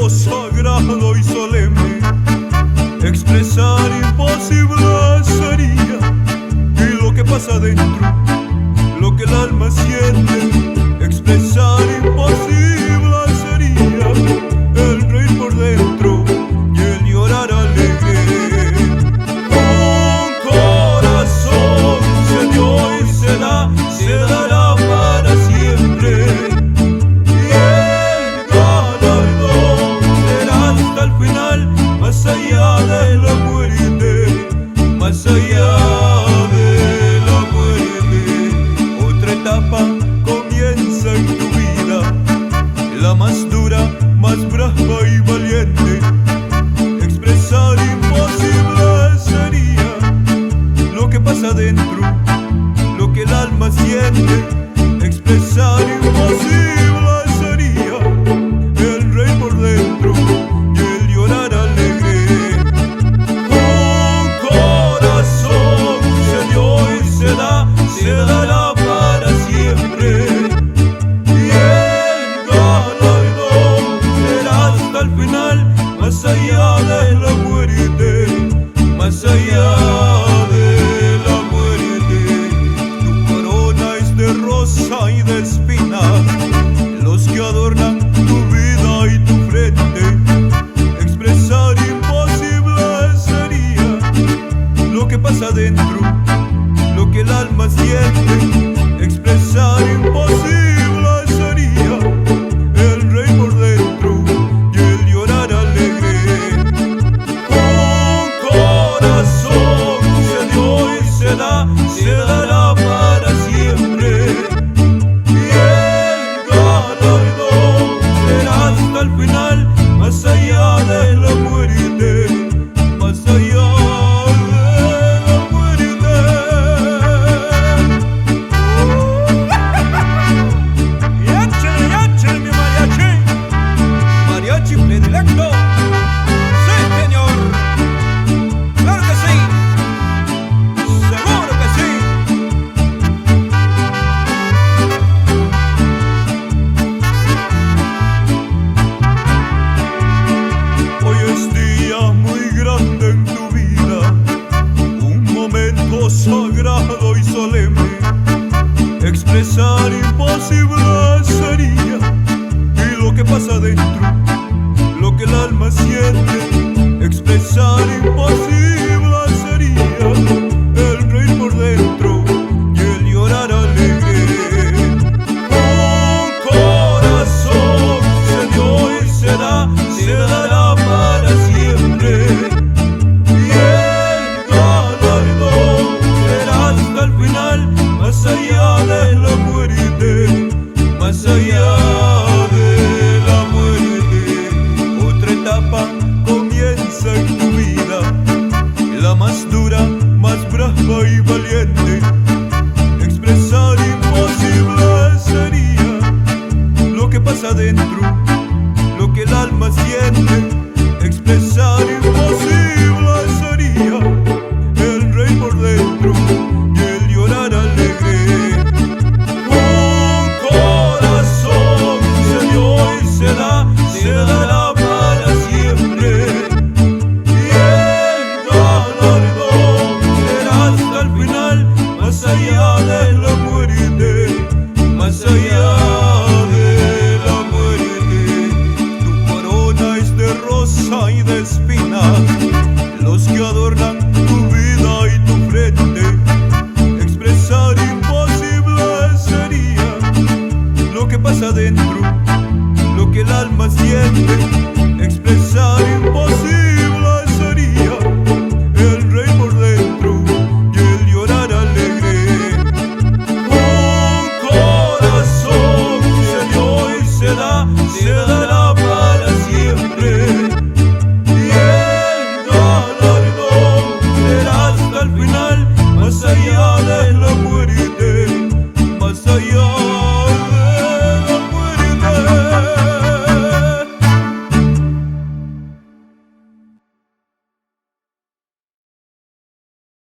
momento sagrado y solemne. Expresar imposible sería, y lo que pasa dentro, lo que el alma siente. Expresar imposible sería el reír por dentro y el llorar alegre. Un corazón se dio y se dará para siempre, y el galardón será hasta el final, más allá de la muerte, más allá de la muerte. Otra etapa comienza en tu vida, la más dura, más brava y valiente. Expresar imposible sería lo que pasa dentro, lo que el alma siente. Expresar imposible sería el reír por dentro y el llorar alegre. Un corazón se dio y se dará para siempre, y el galardón será hasta el final, más allá de la muerte, más allá de la muerte. Tu corona es de rosa y de espinas, los que adornan tu vida y tu frente. Expresar imposible sería lo que pasa dentro, lo que el alma siente. Expresar imposible sería el reír por dentro y el llorar alegre. Un corazón se dio y se dará para siempre, y el galardón será hasta el final, más allá de la muerte, más allá de la muerte. Y échale mi mariachi, mariachi predilecto. Sí, señor, claro que sí, seguro que sí. Hoy es día muy grande en tu vida, un momento sagrado y solemne. Expresar imposible sería, y lo que pasa dentro, lo que el alma siente. Expresar imposible sería el reír por dentro y el llorar alegre. Un corazón se dio y se dará para siempre, y el galardón será hasta el final, más allá de la muerte, más allá de la muerte. Otra etapa comienza en tu vida, la más dura, más brava y valiente. Expresar imposible sería lo que pasa dentro, lo que el alma siente. Expresar imposible sería el reír por dentro y el llorar alegre. Un corazón se dio y se dará para siempre, y el galardón será hasta el final, más allá de la muerte, más allá de la muerte. Tu corona es de rosa y de espinas, los que adornan tu vida y tu frente. Expresar imposible sería lo que pasa dentro, lo que el alma siente. Expresar imposible sería el reír por dentro y el llorar alegre. Un corazón se dio y se dará para siempre, y el galardón será hasta el final.